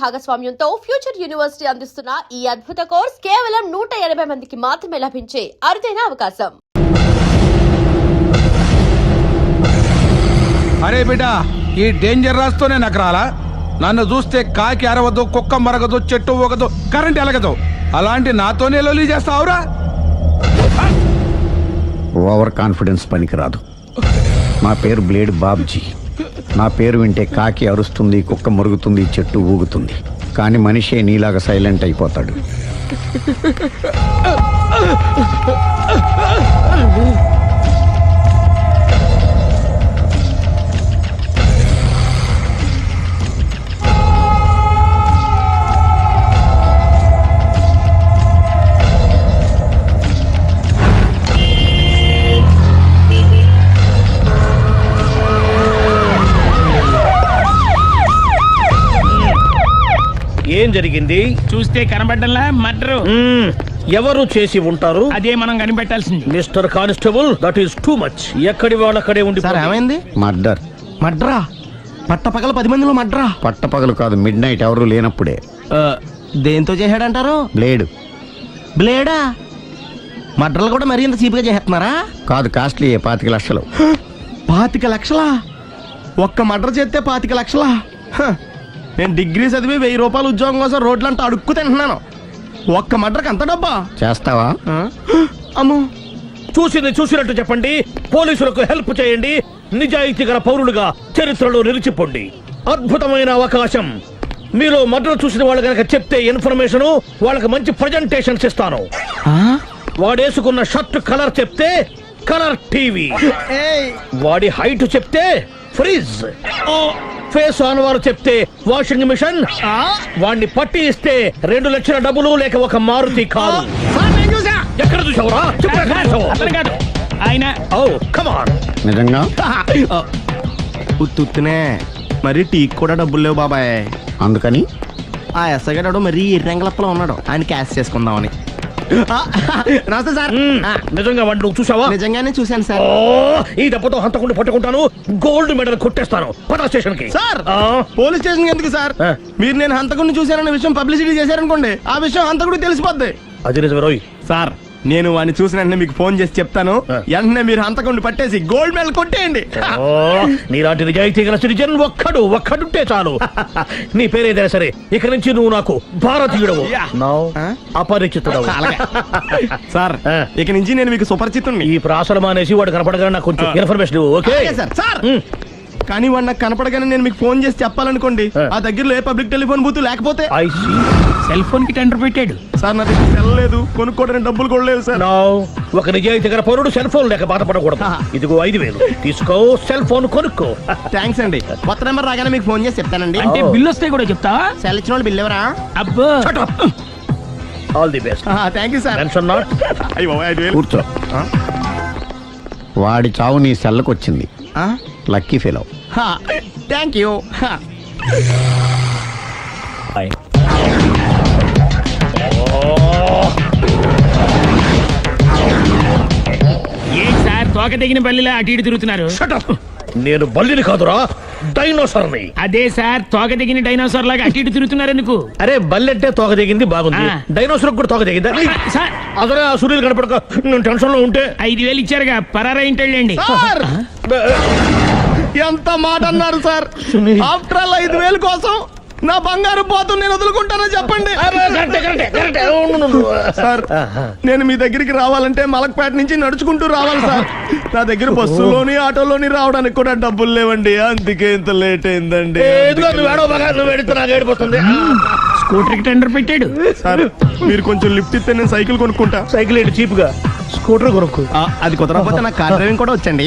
భాగస్వామ్యంతో future university అందిస్తున్న ఈ అద్భుత కోర్స్ కేవలం 180 మందికి మాత్రమే లభించే అరుదైన అవకాశం. అరే బిడ్డ, ఈ డేంజర్ రాస్తూనే నాకు రాలా? నన్ను చూస్తే కాకి అరవదు, కుక్క మరగదు, చెట్టు ఊగదు, కరెంట్ ఎలగదు. అలాంటి నాతోనే లొల్లి చేస్తావురా? ఓవర్ కాన్ఫిడెన్స్ పనికిరాదు. నా పేరు బ్లేడ్ బాబ్జీ. నా పేరు వింటే కాకి అరుస్తుంది, కుక్క మురుగుతుంది, చెట్టు ఊగుతుంది. కానీ మనిషే నీలాగా సైలెంట్ అయిపోతాడు. ఏం జరిగింది? చూస్తే కనబడ్డంలా మర్డరు. ఎవరు చేసి ఉంటారు? అదే మనం కనిపెట్టాల్సింది. Mister constable, that is too much. ఎక్కడి వాళ్ళక్కడే ఉండి. సార్ ఏమైంది? మర్డర్. మడ్రా? పట్టపగల 10 మందిలో మడ్రా? పట్టపగలు కాదు, మిడ్ నైట్ ఎవరు లేనప్పుడే. దేంతో చేశాడంటారు? బ్లేడ్. బ్లేడా? మడ్రలు కూడా మరీ ఇంత చీప్గా చేస్తున్నారా? కాదు, కాస్ట్లీ 25 లక్షలు. 25 లక్షలా? ఒక్క మడ్ర చేస్తే 25 లక్షలా? నేను డిగ్రీ చదివి 1000 రూపాయలు ఉద్యోగం కోసం రోడ్లంతా అడుక్కు తింటున్నాను. ఒక్క మడ్రకు అంత డబ్బా? చేస్తావా? అమ్మో. చూసింది చూసినట్టు చెప్పండి. పోలీసులకు హెల్ప్ చేయండి. నిజాయితీ గల పౌరులుగా చరిత్రలో నిలిచిపోండి. అద్భుతమైన అవకాశం. మీలో మర్డర్ చూసిన వాళ్ళు కనుక చెప్తే ఇన్ఫర్మేషన్, వాళ్ళకి మంచి ప్రజెంటేషన్స్ ఇస్తాను. వాడేసుకున్న షర్ట్ కలర్ చెప్తే కలర్ టీవీ, వాడి హైట్ చెప్తే ఫ్రిజ్, ఫేస్ ఆన్ వారు చెప్తే వాషింగ్ మిషన్, వాడిని పట్టి ఇస్తే 2 లక్షల డబ్బులు లేక ఒక మారుతి కారు. ఎక్కడ చూసావురా? అతను కాదు ఆయన. Oh come on. నిజంగా? ఉత్తునే మరి టీకి కూడా డబ్బులు లేవు బాబాయ్. అందుకని ఆ ఎస్ఐ గారు మరీ ఎర్రంగలప్పలో ఉన్నాడు. ఆయన క్యాష్ చేసుకుందామని. నమస్తే సార్. నిజంగా వాడిని నువ్వు చూసావా? నిజంగానే చూశాను సార్. ఈ దెబ్బతో హంతకుండా పట్టుకుంటాను, గోల్డ్ మెడల్ కొట్టేస్తాను. పద స్టేషన్ కి. సార్, పోలీస్ స్టేషన్ ఎందుకు సార్? మీరు నేను హంతకుడిని చూశానన్న విషయం పబ్లిసిటీ చేశారనుకోండి, ఆ విషయం హంతకుడికి తెలిసిపోద్ది. అది నిజమే రోయ్. సార్, నేను వాడిని చూసిన వెంటనే మీకు ఫోన్ చేసి చెప్తాను. వెంటనే మీరు హంతకుడిని పట్టేసి గోల్డ్ మెడల్ కొట్టేయండి. నీలాంటి నిజాయితీ గల సిటిజన్ ఒక్కడుంటే చాలు. నీ పేరేదైనా సరే, ఇక నుంచి నువ్వు నాకు భారతీయుడవు, అపరిచితుడవు. సార్, ఇక నుంచి నేను మీకు సుపరిచితుడిని. ఈ ప్రాసలు మానేసి వాడు కనపడగా నాకు కొంచెం ఇన్ఫర్మేషన్. Okay sir. కానీ వాడు నాకు కనపడగానే నేను మీకు ఫోన్ చేసి చెప్పాలనుకోండి, ఆ దగ్గరలో ఏ పబ్లిక్ టెలిఫోన్ బూత్ లేకపోతే. సెల్ ఫోన్ కి టెండర్ పెట్టాడు సార్. నా దగ్గర సెల్ లేదు, కొనుక్కోవడానికి డబ్బులు కూడా లేవు సార్. ఒక నిజాయితీ గల పౌరుడు సెల్ ఫోన్ లేక బాధపడకూడదు. ఇదిగో 5000 తీసుకో, సెల్ ఫోన్ కొనుక్కో. థ్యాంక్స్ అండి. కొత్త నెంబర్ రాగానే మీకు ఫోన్ చేసి చెప్తానండి. అంటే బిల్ వస్తే కూడా చెప్తావా? సెల్ ఇచ్చిన వాళ్ళు బిల్ ఎవరా? అబ్బో. All the best. Thank you sir. Tension not. కూర్చో. వాడి చావు నీ సెల్లకు వచ్చింది. Lucky fellow. Thank you. A sir, తోక తెగిన బల్లిలా అటు ఇటు తిరుగుతున్నారు? నేను బల్లిని కాదురా, డైనోసార్ని. అదే సార్, తోక తెగిన డైనోసార్ లాగా అటు ఇటు తిరుగుతున్నారు ఎందుకు? అరే, బల్లెట్టే తోక దిగింది బాగుంది, డైనోసార్ కూడా తోక దిగిందా? సార్, అదరే ఆ సూర్యులు కనపడక నేను టెన్షన్ లో ఉంటే 5000 ఇచ్చారుగా, పరారా ఇంటండి. ఎంత మాట అన్నారు సార్? ఆఫ్టర్ ఆల్ 5000 కోసం నా బంగారు పోతు నేను వదులుకుంటానో చెప్పండి సార్. నేను మీ దగ్గరికి రావాలంటే మలక్పేట నుంచి నడుచుకుంటూ రావాలి సార్. నా దగ్గర బస్సులోని ఆటోలోని రావడానికి కూడా డబ్బులు లేవండి. అందుకే ఇంత లేట్ అయిందండి. స్కూటర్ కి టెండర్ పెట్టాడు సార్. మీరు కొంచెం లిఫ్ట్ ఇస్తే నేను సైకిల్ కొనుక్కుంటా. సైకిల్ ఏంటి చీప్ గా, స్కూటర్ కొనుక్కు. అది కుదరకపోతే నాకు కార్ డ్రైవింగ్ కూడా వచ్చండి.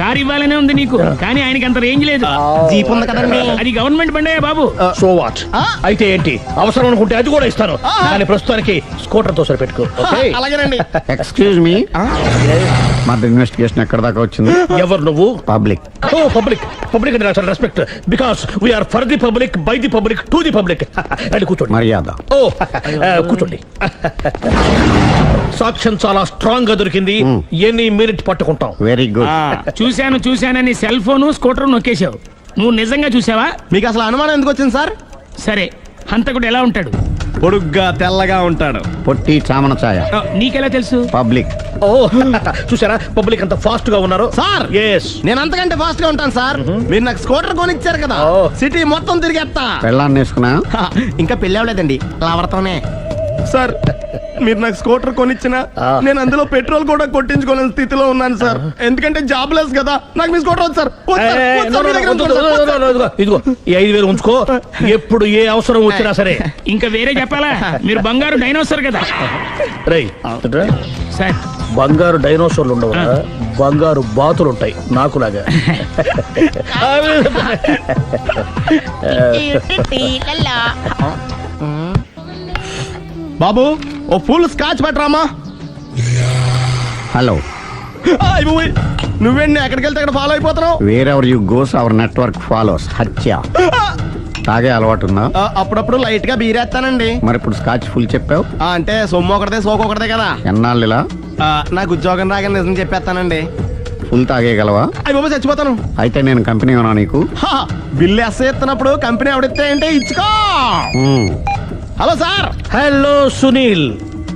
కార్ ఇవ్వాలనే ఉంది నీకు, కానీ ఆయనకి అంత రేంజ్ లేదు. జీప్ ఉంది కదండి. అది గవర్నమెంట్ బండే బాబు. So what? అయితే ఏంటి, అవసరం అనుకుంటే అది కూడా ఇస్తాను, కానీ ప్రస్తుతానికి స్కూటర్ తో సరిపెట్టుకో. అలాగేనండి. ఎక్స్క్యూజ్ మీ, మర్డర్ ఇన్వెస్టిగేషన్ ఎక్కడ దాకా వచ్చింది? ఎవరు నువ్వు? పబ్లిక్. ఓ పబ్లిక్. పబ్లిక్ అంటే చాలా respect, because we are for the public, by the public, to the public. అది కూర్చోండి. మర్యాద. ఓ కూర్చోండి. సాక్ష్యం చాలా స్ట్రాంగ్ గా దొరికింది. ఎన్ని మినిట్ పట్టుకుంటాం. Very good. చూశానని సెల్ ఫోన్ స్కూటర్ నొక్కేశావు. నువ్వు నిజంగా చూసావా? మీకు అసలు అనుమానం ఎందుకు వచ్చింది సార్? సరే, హంతకుడు ఎలా ఉంటాడు? పొడుగ్గా తెల్లగా ఉంటాడు. పొట్టి చామన ఛాయ. నీకెలా తెలుసు? పబ్లిక్. ఓ చూసారా పబ్లిక్ అంత ఫాస్ట్ గా ఉన్నారు. సార్ ఎస్ నేను అంతకంటే ఫాస్ట్ గా ఉంటాను సార్. మీరు నాకు స్కూటర్ కొనిచ్చారు కదా, ఓ. సిటీ మొత్తం తిరిగేస్తా. పెళ్ళాన్ని వేసుకున్నా. ఇంకా పెళ్ళి అవ్వలేదండి, లావర్తోనే. సార్ మీరు నాకు స్కూటర్ కొనిచ్చిన నేను అందులో పెట్రోల్ కూడా కొట్టించుకోలేని స్థితిలో ఉన్నాను సార్. ఎందుకంటే జాబ్ లెస్ కదా, నాకు మీ స్కూటర్ వద్దు సార్. వద్దు సార్, వద్దు సార్, మీ దగ్గర ఉంచుకోండి సార్. వద్దు సార్. ఇదిగో ఈ 5,000 ఉంచుకో, ఎప్పుడు ఏ అవసరం వచ్చినా సరే. ఇంకా వేరే చెప్పాలా? మీరు బంగారు డైనోసార్ కదా రై సార్. బంగారు డైనోసార్లు ఉండవు, బంగారు బాతులు ఉంటాయి నాకులాగా. బాబు ఓ ఫుల్ స్కాచ్ పెట్టరామా. హలో. నువ్వేండి ఎక్కడికి వెళ్తే అక్కడ ఫాలో అయిపోతున్నావు? Wherever you goes our network follows. హత్య. తాగే అలవాటు ఉందా? అప్పుడప్పుడు లైట్ గా బీరేస్తానండి. మరి ఇప్పుడు స్కాచ్ ఫుల్ చెప్పావు. అంటే సొమ్ము ఒకటిదే సోకు ఒకటిదే కదా. ఎన్నాళ్ళు ఇలా? నాకు ఉద్యోగం రాగానే నిజం చెప్పేస్తానండి. ఫుల్ తాగేయగలవా? అయ్యి బాబు చచ్చిపోతాను. అయితే నేను కంపెనీ ఉన్నా నీకు. బిల్లు ఎత్తనప్పుడు కంపెనీ ఎవడితే అంటే ఇచ్చుకో. Hello sir. హలో సునీల్,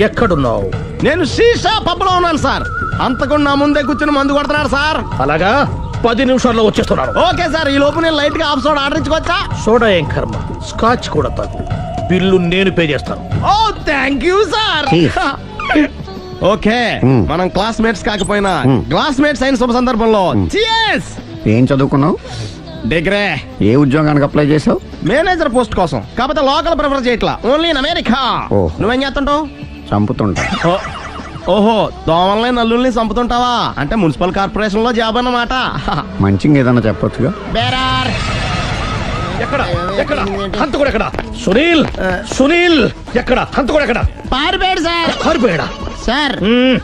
ఎక్కడున్నావు? నేను శీషా పబ్లో ఉన్నాను సార్. అంతకుండా నా ముందే కూర్చుని మందు కొడుతున్నాడు సార్. అలాగా 10 నిమిషాల్లో వచ్చేస్తున్నాను. ఓకే సార్, ఈ లోపు నేను లైట్ గా ఆఫ్ సోడా ఆర్డర్ ఇచ్చుకోవచ్చా? సోడా ఏం కర్మ, స్కాచ్ కూడా తాగు. బిల్లు నేను పే చేస్తాను. Oh thank you sir. Cheers. Okay మనం క్లాస్మేట్స్ కాకపోయినా క్లాస్మేట్స్ అయిన శుభ సందర్భంలో cheers. ఏం చదువుకున్నావు? డిగ్రీ. ఏ ఉద్యోగానికి అప్లై చేసావు? మేనేజర్ పోస్ట్ కోసం, కాకపోతే లోకల్ ప్రిఫర్ చేయట్లా, ఓన్లీ ఇన్ అమెరికా. ఓ. నువ్వేం చేస్తుంటావు? చంపుతుంటా. ఓహో, దోమల్ని నల్లుల్ని చంపుతుంటావా? అంటే మున్సిపల్ కార్పొరేషన్ లో జాబ్ అన్నమాట. మంచిగా ఏదన్నా చెప్పొచ్చుగా. బేరార్. ఎక్కడ ఎక్కడ హంతకుడు ఎక్కడ? సునీల్, సునీల్ ఎక్కడ? హంతకుడు ఎక్కడ? పారిపోయాడు సార్. పారిపోయాడా? సార్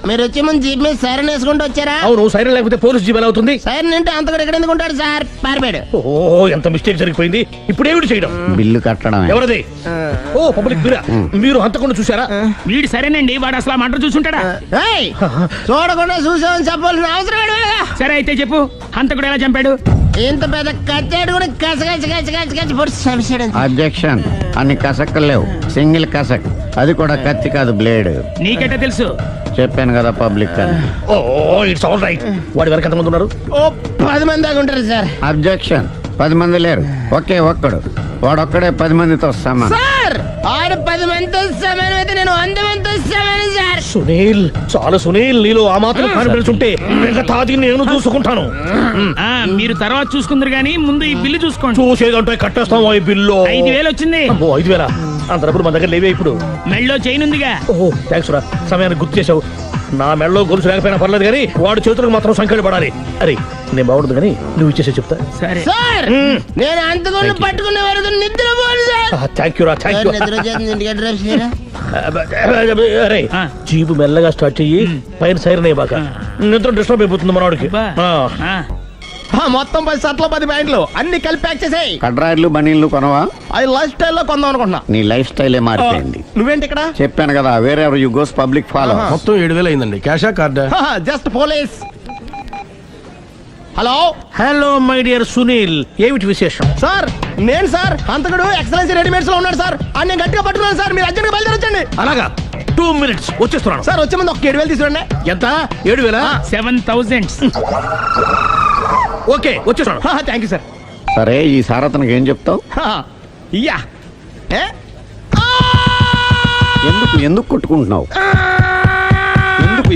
మీరు వచ్చే ముందు జీప్ మీద సైరన్ వేసుకుంటూ వచ్చారా? అవును, సైరన్ లేకపోతే పోలీస్ జీవన్ అవుతుంది. సైరన్ అంటే అంత కూడా ఎక్కడ ఎందుకు ఉంటాడు సార్? పారిపోయాడు. ఓ ఎంత మిస్టేక్ జరిగిపోయింది. ఇప్పుడు ఏమిటి చేయడం? బిల్లు కట్టడమే. ఎవరది? ఓ పబ్లిక్ మీరా? మీరు హంతకుండా చూసారా? వీడు సరేనండి, వాడు అసలు ఆ మంట చూసుంటాడా? ఏయ్, చూడకుండా చూసామని చెప్పాల్సిన అవసరం ఏంటి? సరే అయితే చెప్పు, హంతకుడు ఎలా చంపాడు? ఇంత పెద్ద కచ్చాడు కూడా కస పొడి సమస్యడు. అబ్జెక్షన్. అన్ని కసక్కలు లేవు, సింగిల్ కసక్. అది కూడా కత్తి కాదు, బ్లేడ్. నీకెట్టా తెలుసు? చెప్పాను కదా పబ్లిక్ అని. Oh it's all right. వాడి వరకు ఎంతమంది ఉన్నారు? ఓ 10 మంది దాకా ఉంటారు సార్. అబ్జెక్షన్. 10 మంది లేరు, ఒకే ఒక్కడు. వాడొక్కడే 10 మందితో సమానం. సార్ ఆడు 10 మందితో సమానం అయితే నేను 100 మందితో సమానం సార్. సునీల్, చాలా సునీల్, నీలో ఆ మాత్రం కాన్ఫిడెన్స్ ఉంటే మిగతాది నేను చూసుకుంటాను. ఆ మీరు తర్వాత చూసుకుందరు గానీ ముందు ఈ బిల్లు చూసుకోండి. చూసేదంటే కట్టేస్తాం ఈ బిల్లు. 5,000 వచ్చింది. అబ్బో 5,000? అంత డబ్బులు మన దగ్గర లేవే ఇప్పుడు. మెళ్ళో చైన్ ఉందిగా. ఓహో థ్యాంక్స్ రా, సమయానికి గుర్తు చేసావు. నా మెడలో గొలుసు లేకపోయినా పర్లేదు కానీ వాడి చేతులకు మాత్రం సంఖ్యలు పడాలి. అరే నేను బాగుండదు కానీ నువ్వు ఇచ్చేసే చెప్తా. సరే సార్ నేను అంతకుండా పట్టుకునే వరకు నిద్రపోను సార్. థ్యాంక్ యూ రా, థ్యాంక్ యూ. నిద్ర వచ్చేది ఇంటికి డ్రైవ్ చేయరా? అరే ఆ. జీబు మెల్లగా స్టార్ట్ చెయ్యి, పైన సైరన్ అయ్యి బాగా. నిద్ర డిస్టర్బ్ అయిపోతుంది మనవాడికి. అబ్బా. ఆ. మొత్తం 10 షర్ట్లు 10 ప్యాంట్లు అన్ని కలిపి ప్యాక్ చేసేయ్. కడ్రాయిలు బనీళ్లు కొనవా? అవి లైఫ్ స్టైల్లో కొందాం అనుకుంటున్నా. నీ లైఫ్ స్టైలే మారిపోయింది. నువ్వేంటి ఇక్కడ? చెప్పాను కదా, వేరే ఎవరు యు గోస్ పబ్లిక్ ఫాలో. మొత్తం 7,000 అయిందండి. క్యాషా కార్డా? Just police. Hello hello my dear Sunil, ఏమిటి విశేషం? సార్ నేను సార్ హంతకుడు ఎక్సలెన్సీ రెడీమేడ్స్ లో ఉన్నాడు సార్. అని నేను గట్టిగా పట్టుకున్నాను సార్. మీరు అర్జెంట్గా బయలుదేరొచ్చండి. అలాగా 2 minutes వచ్చేస్తున్నాను. సార్ వచ్చే ముందు ఒక 7,000 తీసుకురండి. ఎంత? 7,000? 7,000. ఓకే వచ్చేస్తున్నాను. Thank you sir. సరే ఈ సారతనకి ఏం చెప్తావు? ఇయ్యా ఏ? ఎందుకు ఎందుకు కొట్టుకుంటున్నావు?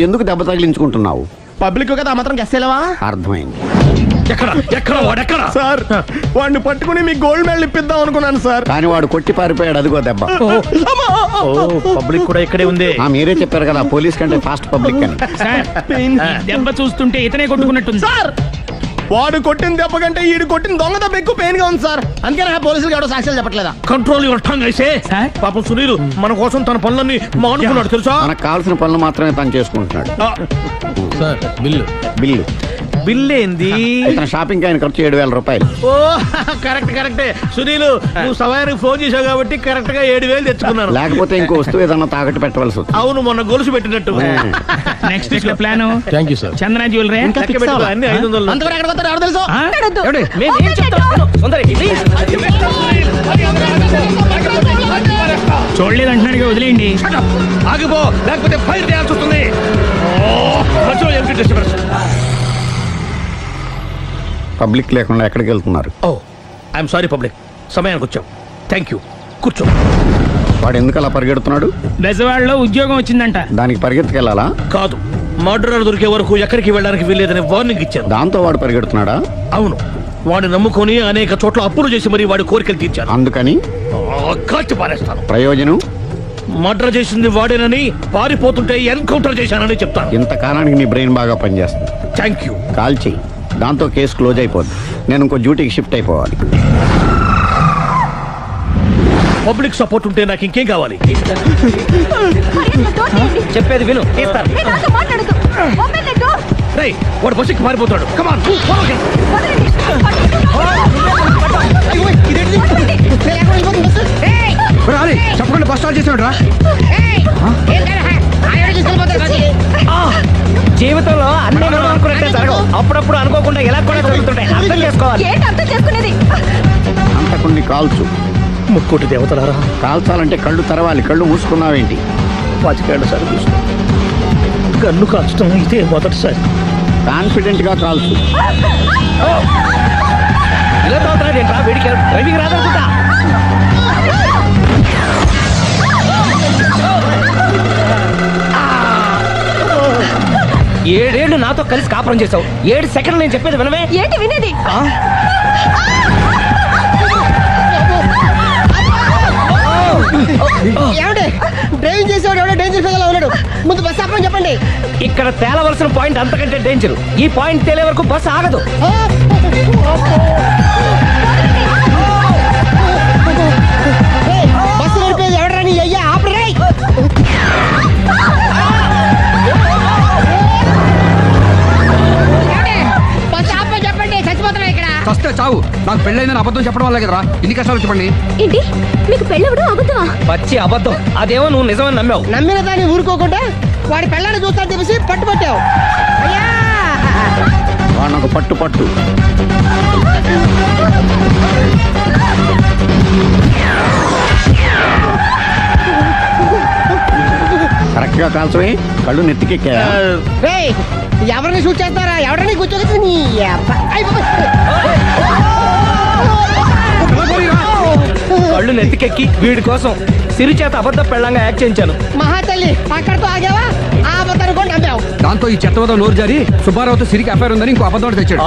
ఎందుకు దెబ్బ తగిలించుకుంటున్నావు? పబ్లిక్ కదా మాత్రం గెస్సేలేవా? అర్థమైంది. ఎక్కడ ఎక్కడ వాడెక్కడ? సార్ వాడిని పట్టుకుని మీ గోల్డ్ మెడల్ ఇప్పిద్దాం అనుకున్నాను సార్. కానీ వాడు కొట్టి పారిపోయాడు, అదిగో దెబ్బ. పబ్లిక్ కూడా ఇక్కడే ఉంది. మీరే చెప్పారు కదా పోలీస్ కంటే ఫాస్ట్ పబ్లిక్ అని. సార్ ఈ దెబ్బ చూస్తుంటే ఇతనే కొట్టుకున్నట్టుంది. సార్ వాడు కొట్టిన దెబ్బ కంటే ఈడు కొట్టిన దొంగ దెబ్బ ఎక్కువ పెయిన్ గా ఉంది సార్. అందుకని పోలీసులు ఎవడో సాక్ష్యాలు చెప్పట్లేదా? Control your tongue I say. Sir? పాపం సునీల్ మన కోసం తన పనులన్నీ మానుకున్నాడు తెలుసా? మనకు కావాల్సిన పనులు మాత్రమే తను చేసుకుంటున్నాడు. Sir bill. బిల్లు బిల్ ఏంది? ఇతను షాపింగ్ ఆయన ఖర్చు 7,000 రూపాయలు. ఓ కరెక్ట్ కరెక్టే సునీల్, నువ్వు సమయానికి ఫోన్ చేసావు కాబట్టి కరెక్ట్ గా 7,000 తెచ్చుకున్నాను. లేకపోతే ఇంకో వస్తువు ఏదన్నా తాకట్టు పెట్టవలసి వస్తుంది. అవును, మొన్న గొలుసు పెట్టినట్టు. నెక్స్ట్ వీక్ లో plan thank you sir. Chandana jewellery. లెక్క పెట్టుకో, అన్ని 500. అంతవరకు ఎక్కడ పోతారో ఎవరు తెలుసు? ఏమండి? మేము ఏం చెప్తాం? తొందరగా, please. చూడలేదు అంటున్నాడు, వదిలేయండి. Shut up! ఆగిపో, లేకపోతే ఫైర్ చేయాల్సి వస్తుంది. మధ్యలో ఏమిటి disturbance? పబ్లిక్ లేకుండా ఎక్కడికి వెళ్తున్నారు? ఓ ఐఎమ్ సారీ పబ్లిక్, సమయానికి వచ్చాం. థ్యాంక్ యూ, కూర్చో. వాడు ఎందుకు అలా పరిగెడుతున్నాడు? బెజవాడలో ఉద్యోగం వచ్చిందంట. దానికి పరిగెత్తుకెళ్ళాలా? కాదు, మర్డరర్ దొరికే వరకు ఎక్కడికి వెళ్ళడానికి వీల్లేదని వార్నింగ్ ఇచ్చాను. దాంతో వాడు పరిగెడుతున్నాడా? అవును, వాడిని నమ్ముకొని అనేక చోట్ల అప్పులు చేసి మరి వాడి కోరికలు తీర్చాను. అందుకని కాల్చి పారేస్తాను. ప్రయోజనం? మర్డర్ చేసింది వాడేనని, పారిపోతుంటే ఎన్కౌంటర్ చేశానని చెప్తాను. ఇంతకాలానికి నీ బ్రెయిన్ బాగా పనిచేస్తుంది. Thank you. కాల్ చెయ్యి, దాంతో కేసు క్లోజ్ అయిపోద్ది. నేను ఇంకో డ్యూటీకి షిఫ్ట్ అయిపోవాలి. పబ్లిక్ సపోర్ట్ ఉంటే నాకు ఇంకేం కావాలి? చెప్పేది విను, తీస్తారు. రేయ్, వాడు బస్సుకి పారిపోతాడు. కమాన్, చెప్పకుండా బస్ స్టార్ట్ చేసాడు రా. జీవితంలో అన్ని మనం అనుకున్నట్టే జరగవు. అప్పుడప్పుడు అనుకోకుండా ఎలా కూడా జరుగుతుంటాయి. అర్థం చేసుకోవాలి. ఏంటి అర్థం చేసుకునేది? అంతకుని కాల్చు. ముక్కోటి దేవతలారా, కాల్చాలంటే కళ్ళు తెరవాలి. కళ్ళు మూసుకున్నావేంటి? 25 సార్లు చూసిన గన్ను కాల్చడం ఇదే మొదటిసారి. కాన్ఫిడెంట్ గా కాల్చు. ఇలా తోతాడు ఏంట్రా? వీడికి డ్రైవింగ్ రాదనుకుంటా. ఏడేళ్లు నాతో కలిసి కాపురం చేసావు. 7 సెకండ్లు నేను చెప్పేది వినవే. ఏంటి వినేది? డ్రైవింగ్ చేసేవాడు ఎవడో డేంజర్ ఫీల్ ఉన్నాడు. ముందు బస్ ఆపమని చెప్పండి. ఇక్కడ తేలవలసిన పాయింట్ అంతకంటే డేంజర్. ఈ పాయింట్ తేలే వరకు బస్సు ఆగదు. బస్సు నడిపేది ఎవడరా నీ అయ్యా? ఆపరే. బస్ ఆపమని చెప్పండి, చచ్చిపోతున్నా ఇక్కడ. ఫస్ట్ చావు. నాకు పెళ్ళైందని అబద్ధం చెప్పడం వల్ల కదరా ఇన్ని కష్టాలు చెప్పండి. ఏంటి మీకు పెళ్ళవడం అబద్ధమా? పచ్చి అబద్ధం. అదేమో నువ్వు నిజమని నమ్మావు. నమ్మిన దాన్ని ఊరుకోకుండా వాడి పిల్లని చూస్తాను చెప్పేసి పట్టుబట్టావు. అయ్యా వాడిని ఒక పట్టు పట్టు. కరెక్ట్ గా కాల్చవే. కళ్ళు నెత్తికెక్కా. రేయ్, ఎవరిని షూట్ చేస్తారా? ఎవరిని కూర్చోగచ్చు నీ అబ్బ. అయ్ బాబోయ్. కళ్ళు నెత్తికెక్కి వీడి కోసం సిరి చేత అబద్ధ పెళ్ళంగా యాక్ట్ చేయించాను. మహాతల్లి, అక్కడితో ఆగావా? ఆ అబద్ధాన్ని కూడా నమ్మావు. దాంతో ఈ చెత్తవద నోరు జారి సుబ్బారావుతో సిరికి అఫైర్ ఉందని ఇంకో అబద్ధం తెచ్చాడు.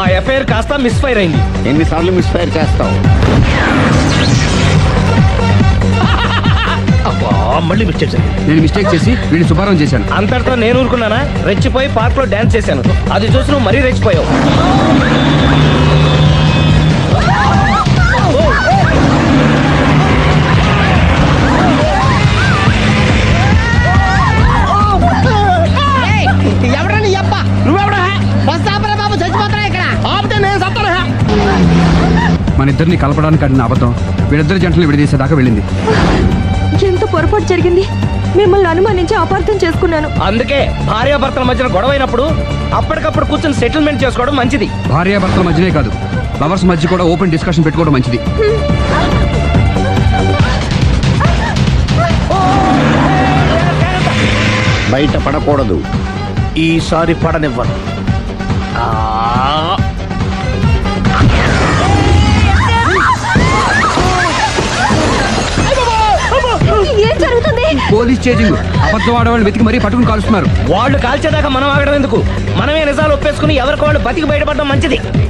ఆ ఎఫ్ఐఆర్ కాస్త మిస్ఫైర్ అయింది. ఎన్నిసార్లు మిస్ఫైర్ చేస్తావు? అబ్బా, మళ్ళీ మిస్టేక్ జరిగింది. నేను మిస్టేక్ చేసి వీడిని సుబ్బారావు చేశాను. అంతటితో నేను ఊరుకున్నానా? రెచ్చిపోయి పార్క్ లో డాన్స్ చేశాను. అది చూసి నువ్వు మరీ రెచ్చిపోయావు. ఏయ్, ఎవరా నీ అబ్బ? నువ్వెవడా? బస్ ఆపరా బాబు, చచ్చిపోతున్నా ఇక్కడ. ఆపితే నేను సత్తానా? మన ఇద్దరిని కలపడానికి ఆడిన అబద్ధం వీళ్ళిద్దరి జంటలు విడదీసేదాకా వెళ్ళింది. ఎంత పొరపాటు జరిగింది. మిమ్మల్ని అనుమానించి అపార్థం చేసుకున్నాను. అందుకే భార్యాభర్తల మధ్యన గొడవైనప్పుడు అప్పటికప్పుడు కూర్చొని సెటిల్మెంట్ చేసుకోవడం మంచిది. భార్యాభర్తల మధ్యనే కాదు, లవర్స్ మధ్య కూడా ఓపెన్ డిస్కషన్ పెట్టుకోవడం మంచిది. బయట పడకూడదు. ఈసారి పడనివ్వను. ఏం జరుగుతుంది? Police chasing. అబద్ధం ఆడవాళ్ళని వెతికి మరీ పట్టుకుని కాలుస్తున్నారు. వాళ్ళు కాల్చేదాకా మనం ఆగడం ఎందుకు? మనమే నిజాలు ఒప్పేసుకుని ఎవరికి వాళ్ళు బతికి బయటపడడం మంచిది.